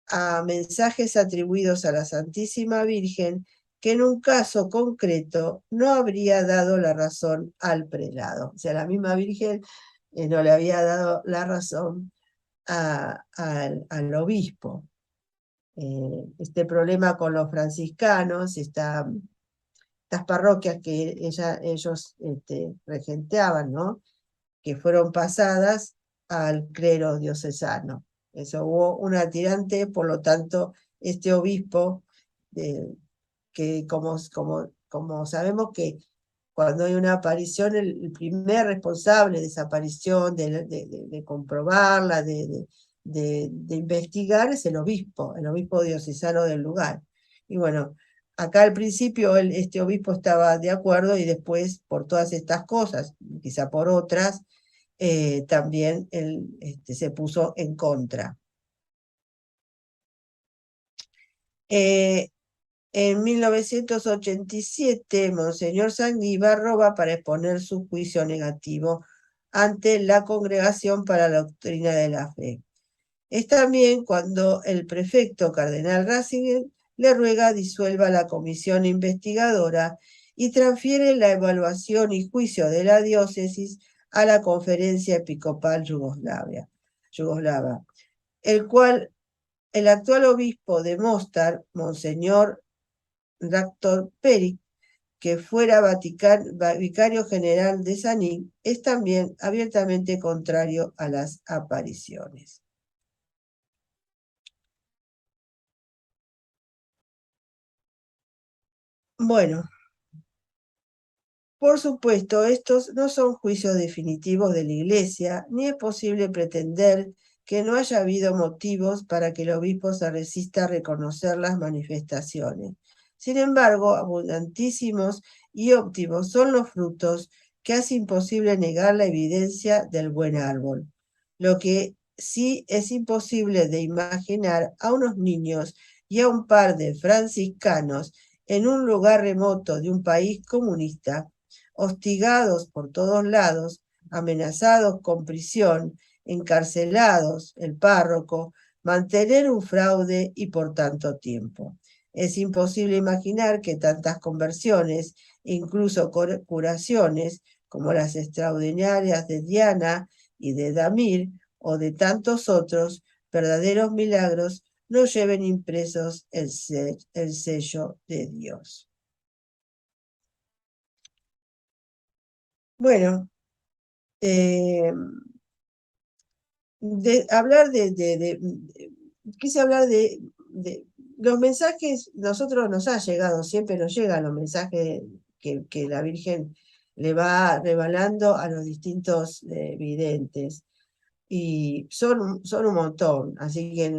Speaker 2: a mensajes atribuidos a la Santísima Virgen, que en un caso concreto no habría dado la razón al prelado. O sea, la misma Virgen no le había dado la razón al obispo. Este problema con los franciscanos, estas parroquias que ellos regenteaban, ¿no? Que fueron pasadas al clero diocesano. Eso hubo una tirante, por lo tanto, este obispo, que como sabemos que cuando hay una aparición, el primer responsable de esa aparición, de comprobarla, de investigar, es el obispo diocesano del lugar. Y bueno, acá al principio este obispo estaba de acuerdo y después, por todas estas cosas, quizá por otras, también él se puso en contra. En 1987, Monseñor Sanguibar va para exponer su juicio negativo ante la Congregación para la Doctrina de la Fe. Es también cuando el prefecto cardenal Ratzinger le ruega disuelva la comisión investigadora y transfiere la evaluación y juicio de la diócesis a la Conferencia Episcopal Yugoslava, el cual el actual obispo de Mostar, Monseñor Dr. Peric, que fuera vicario general de Zanik, es también abiertamente contrario a las apariciones. Bueno, por supuesto, estos no son juicios definitivos de la Iglesia, ni es posible pretender que no haya habido motivos para que el obispo se resista a reconocer las manifestaciones. Sin embargo, abundantísimos y óptimos son los frutos que hace imposible negar la evidencia del buen árbol. Lo que sí es imposible de imaginar a unos niños y a un par de franciscanos en un lugar remoto de un país comunista, hostigados por todos lados, amenazados con prisión, encarcelados, el párroco, mantener un fraude y por tanto tiempo. Es imposible imaginar que tantas conversiones, incluso curaciones, como las extraordinarias de Diana y de Damir, o de tantos otros verdaderos milagros, no lleven impresos el sello de Dios. Bueno, quise hablar de los mensajes. Nosotros nos ha llegado, siempre nos llegan los mensajes que la Virgen le va revelando a los distintos videntes. Y son un montón, así que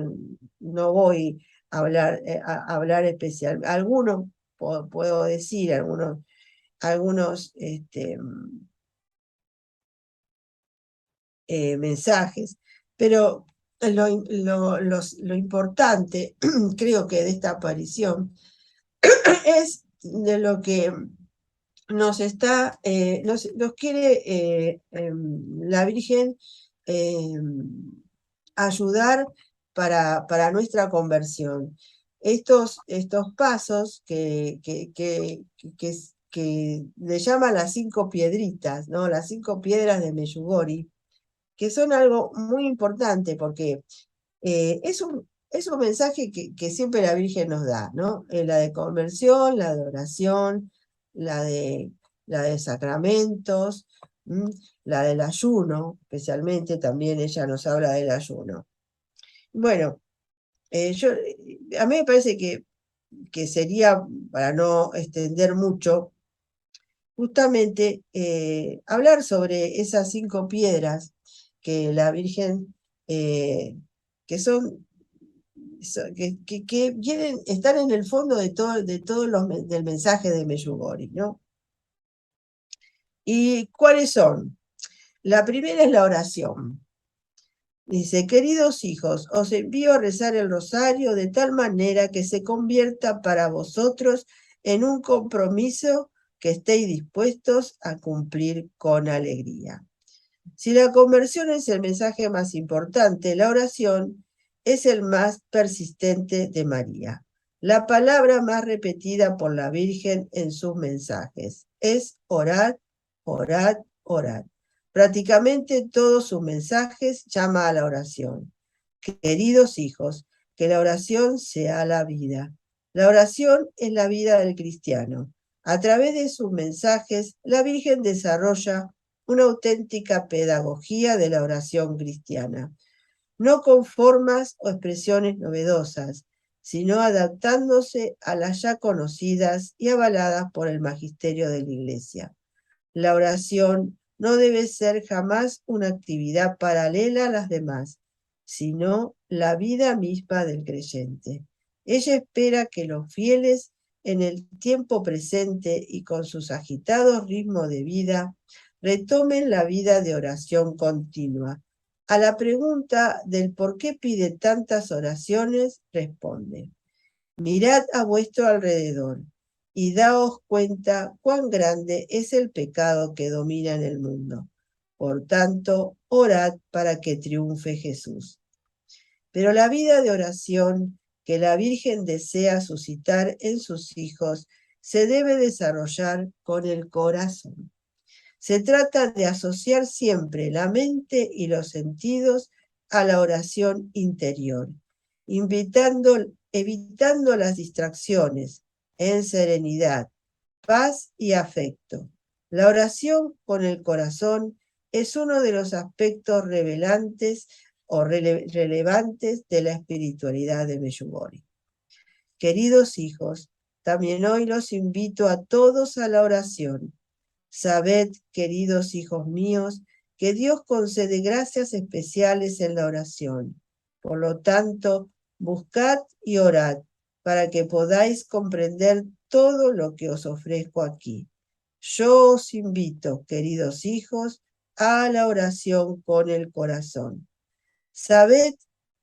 Speaker 2: no voy a hablar especial. Algunos puedo decir, algunos mensajes, pero lo importante, creo que de esta aparición, es de lo que nos quiere la Virgen ayudar para nuestra conversión. Estos pasos que le llaman las 5 piedritas, ¿no? Las 5 piedras de Meyugori, que son algo muy importante porque es un mensaje que siempre la Virgen nos da, ¿no? La de conversión, la de oración, la de, la de sacramentos, la del ayuno, especialmente también ella nos habla del ayuno. Bueno, a mí me parece que sería, para no extender mucho, justamente hablar sobre esas 5 piedras que la Virgen, que son, que vienen, están en el fondo de todos del mensaje de Meyugori, ¿no? ¿Y cuáles son? La primera es la oración. Dice: queridos hijos, os envío a rezar el rosario de tal manera que se convierta para vosotros en un compromiso que estéis dispuestos a cumplir con alegría. Si la conversión es el mensaje más importante, la oración es el más persistente de María. La palabra más repetida por la Virgen en sus mensajes es orad, orad, orad. Prácticamente todos sus mensajes llaman a la oración. Queridos hijos, que la oración sea la vida. La oración es la vida del cristiano. A través de sus mensajes, la Virgen desarrolla una auténtica pedagogía de la oración cristiana, no con formas o expresiones novedosas, sino adaptándose a las ya conocidas y avaladas por el magisterio de la Iglesia. La oración no debe ser jamás una actividad paralela a las demás, sino la vida misma del creyente. Ella espera que los fieles, en el tiempo presente y con sus agitados ritmos de vida, retomen la vida de oración continua. A la pregunta del por qué pide tantas oraciones, responde: mirad a vuestro alrededor y daos cuenta cuán grande es el pecado que domina en el mundo. Por tanto, orad para que triunfe Jesús. Pero la vida de oración que la Virgen desea suscitar en sus hijos se debe desarrollar con el corazón. Se trata de asociar siempre la mente y los sentidos a la oración interior, evitando las distracciones, en serenidad, paz y afecto. La oración con el corazón es uno de los aspectos relevantes de la espiritualidad de Meyugori. Queridos hijos, también hoy los invito a todos a la oración. Sabed, queridos hijos míos, que Dios concede gracias especiales en la oración. Por lo tanto, buscad y orad para que podáis comprender todo lo que os ofrezco aquí. Yo os invito, queridos hijos, a la oración con el corazón. Sabed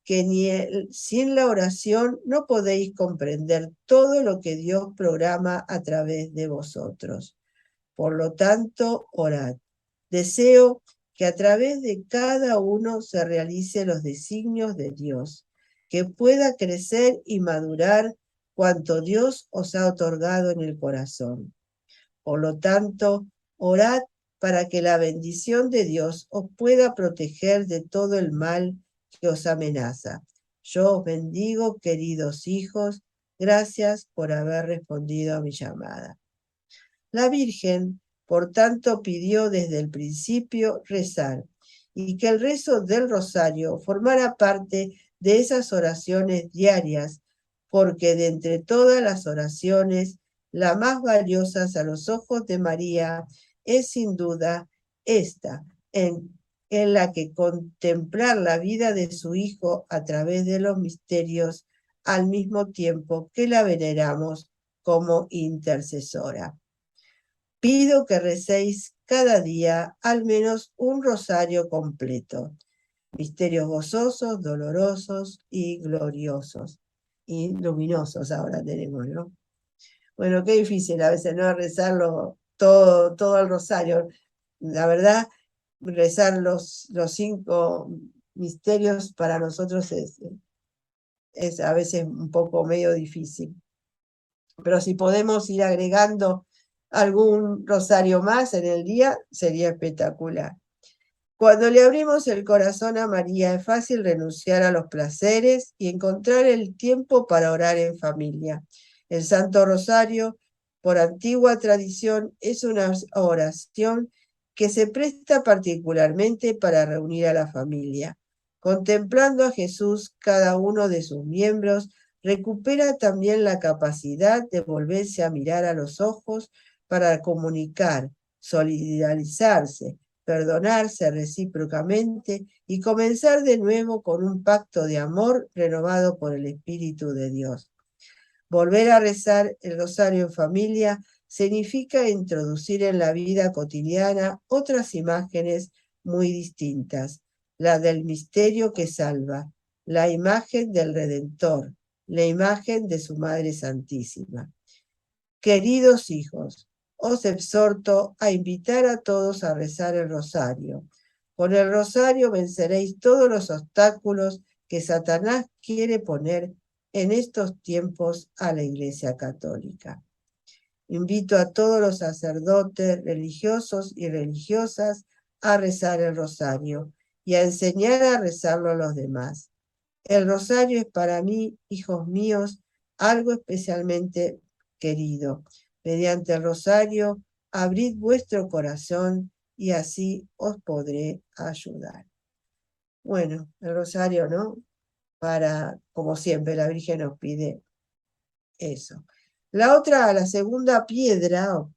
Speaker 2: que sin la oración no podéis comprender todo lo que Dios programa a través de vosotros. Por lo tanto, orad. Deseo que a través de cada uno se realicen los designios de Dios, que pueda crecer y madurar cuanto Dios os ha otorgado en el corazón. Por lo tanto, orad para que la bendición de Dios os pueda proteger de todo el mal que os amenaza. Yo os bendigo, queridos hijos, gracias por haber respondido a mi llamada. La Virgen, por tanto, pidió desde el principio rezar y que el rezo del rosario formara parte de esas oraciones diarias, porque de entre todas las oraciones, la más valiosa a los ojos de María es sin duda esta, en la que contemplar la vida de su Hijo a través de los misterios, al mismo tiempo que la veneramos como intercesora. Pido que recéis cada día al menos un rosario completo. Misterios gozosos, dolorosos y gloriosos. Y luminosos ahora tenemos, ¿no? Bueno, qué difícil a veces, ¿no? Rezarlo todo el rosario. La verdad, rezar los 5 misterios para nosotros es a veces un poco medio difícil. Pero si podemos ir agregando algún rosario más en el día, sería espectacular. Cuando le abrimos el corazón a María, es fácil renunciar a los placeres y encontrar el tiempo para orar en familia. El Santo Rosario, por antigua tradición, es una oración que se presta particularmente para reunir a la familia. Contemplando a Jesús, cada uno de sus miembros recupera también la capacidad de volverse a mirar a los ojos para comunicar, solidarizarse, perdonarse recíprocamente y comenzar de nuevo con un pacto de amor renovado por el Espíritu de Dios. Volver a rezar el rosario en familia significa introducir en la vida cotidiana otras imágenes muy distintas, la del misterio que salva, la imagen del Redentor, la imagen de su Madre Santísima. Queridos hijos, os exhorto a invitar a todos a rezar el rosario. Con el rosario venceréis todos los obstáculos que Satanás quiere poner en estos tiempos a la Iglesia Católica. Invito a todos los sacerdotes, religiosos y religiosas a rezar el rosario y a enseñar a rezarlo a los demás. El rosario es para mí, hijos míos, algo especialmente querido. Mediante el rosario, abrid vuestro corazón y así os podré ayudar. Bueno, el rosario, ¿no? Como siempre, la Virgen nos pide eso. La segunda piedra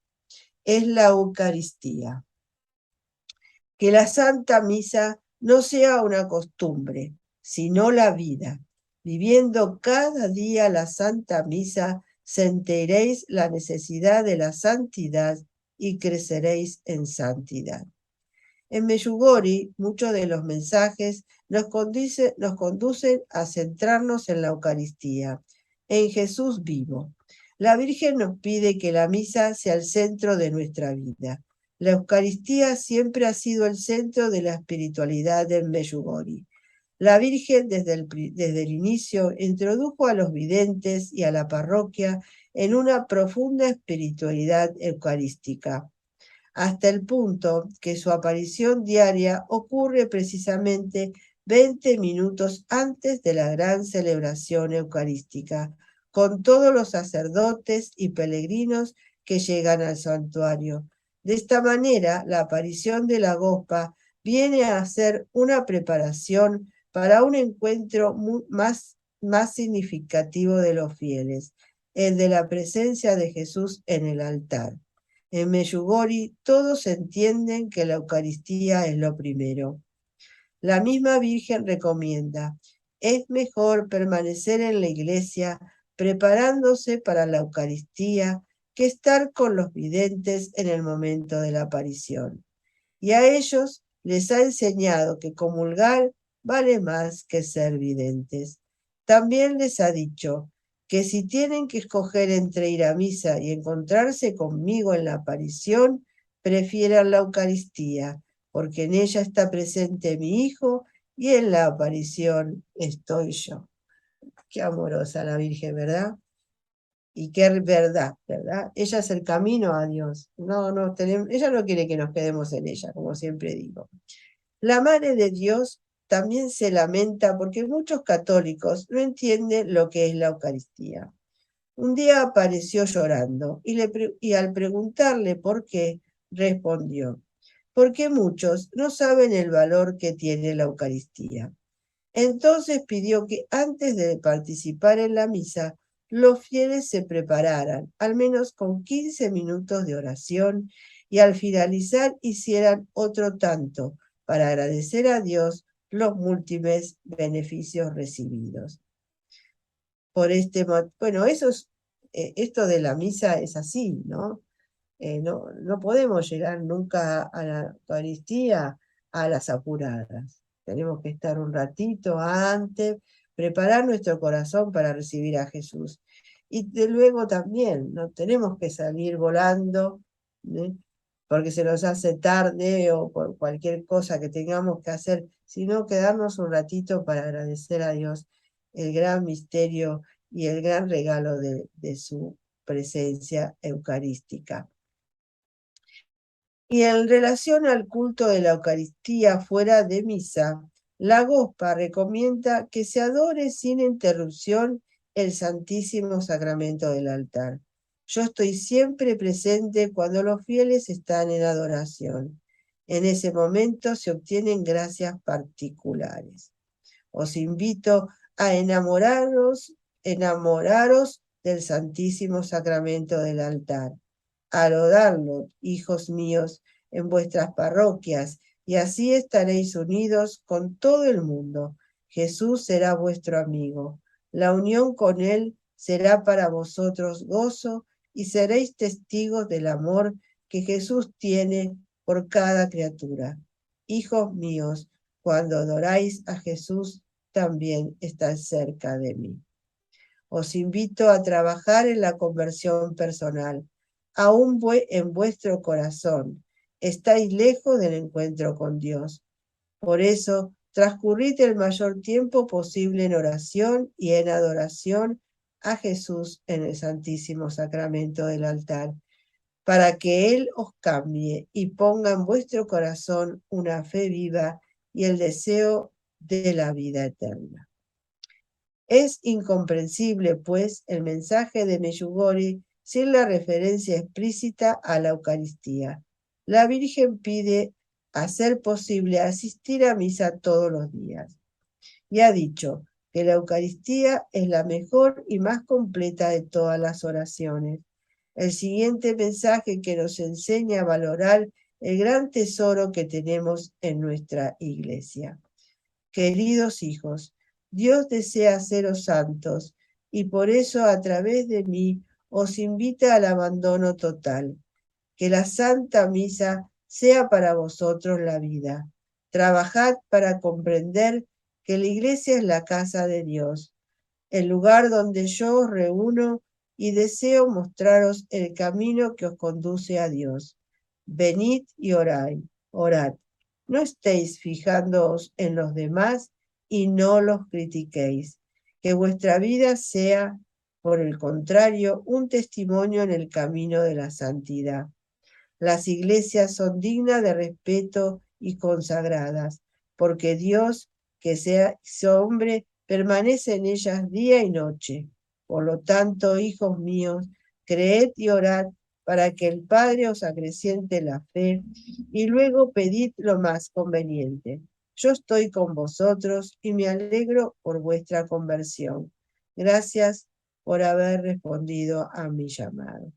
Speaker 2: es la Eucaristía. Que la Santa Misa no sea una costumbre, sino la vida. Viviendo cada día la Santa Misa, sentiréis la necesidad de la santidad y creceréis en santidad. En Medjugorje, muchos de los mensajes nos conducen a centrarnos en la Eucaristía, en Jesús vivo. La Virgen nos pide que la misa sea el centro de nuestra vida. La Eucaristía siempre ha sido el centro de la espiritualidad en Medjugorje. La Virgen desde el inicio introdujo a los videntes y a la parroquia en una profunda espiritualidad eucarística, hasta el punto que su aparición diaria ocurre precisamente 20 minutos antes de la gran celebración eucarística, con todos los sacerdotes y peregrinos que llegan al santuario. De esta manera, la aparición de la Gospa viene a ser una preparación para un encuentro más significativo de los fieles, el de la presencia de Jesús en el altar. En Meyugori todos entienden que la Eucaristía es lo primero. La misma Virgen recomienda, es mejor permanecer en la iglesia preparándose para la Eucaristía que estar con los videntes en el momento de la aparición. Y a ellos les ha enseñado que comulgar vale más que ser videntes. También les ha dicho que si tienen que escoger entre ir a misa y encontrarse conmigo en la aparición, prefieran la Eucaristía, porque en ella está presente mi Hijo y en la aparición estoy yo. Qué amorosa la Virgen, ¿verdad? Y qué verdad, ¿verdad? Ella es el camino a Dios. Ella no quiere que nos quedemos en ella, como siempre digo. La Madre de Dios también se lamenta porque muchos católicos no entienden lo que es la Eucaristía. Un día apareció llorando y al preguntarle por qué, respondió, porque muchos no saben el valor que tiene la Eucaristía. Entonces pidió que antes de participar en la misa, los fieles se prepararan, al menos con 15 minutos de oración, y al finalizar hicieran otro tanto para agradecer a Dios los múltiples beneficios recibidos. Bueno, esto de la misa es así, ¿no? No podemos llegar nunca a la Eucaristía a las apuradas. Tenemos que estar un ratito antes, preparar nuestro corazón para recibir a Jesús. Y de luego también, no tenemos que salir volando, ¿eh? Porque se nos hace tarde o por cualquier cosa que tengamos que hacer, sino quedarnos un ratito para agradecer a Dios el gran misterio y el gran regalo de su presencia eucarística. Y en relación al culto de la Eucaristía fuera de misa, la Gospa recomienda que se adore sin interrupción el Santísimo Sacramento del altar. Yo estoy siempre presente cuando los fieles están en adoración. En ese momento se obtienen gracias particulares. Os invito a enamoraros del Santísimo Sacramento del altar. Adorarlo, hijos míos, en vuestras parroquias, y así estaréis unidos con todo el mundo. Jesús será vuestro amigo. La unión con Él será para vosotros gozo y seréis testigos del amor que Jesús tiene por cada criatura. Hijos míos, cuando adoráis a Jesús, también estáis cerca de mí. Os invito a trabajar en la conversión personal, aún en vuestro corazón. Estáis lejos del encuentro con Dios. Por eso, transcurrid el mayor tiempo posible en oración y en adoración a Jesús en el Santísimo Sacramento del altar, para que Él os cambie y ponga en vuestro corazón una fe viva y el deseo de la vida eterna. Es incomprensible, pues, el mensaje de Meyugori sin la referencia explícita a la Eucaristía. La Virgen pide hacer posible asistir a misa todos los días. Y ha dicho que la Eucaristía es la mejor y más completa de todas las oraciones. El siguiente mensaje que nos enseña a valorar el gran tesoro que tenemos en nuestra iglesia. Queridos hijos, Dios desea haceros santos y por eso a través de mí os invita al abandono total. Que la Santa Misa sea para vosotros la vida. Trabajad para comprender que la iglesia es la casa de Dios, el lugar donde yo os reúno y deseo mostraros el camino que os conduce a Dios. Venid y orad. No estéis fijándoos en los demás y no los critiquéis. Que vuestra vida sea, por el contrario, un testimonio en el camino de la santidad. Las iglesias son dignas de respeto y consagradas, porque Dios, que sea hombre, permanece en ellas día y noche. Por lo tanto, hijos míos, creed y orad para que el Padre os acreciente la fe y luego pedid lo más conveniente. Yo estoy con vosotros y me alegro por vuestra conversión. Gracias por haber respondido a mi llamado.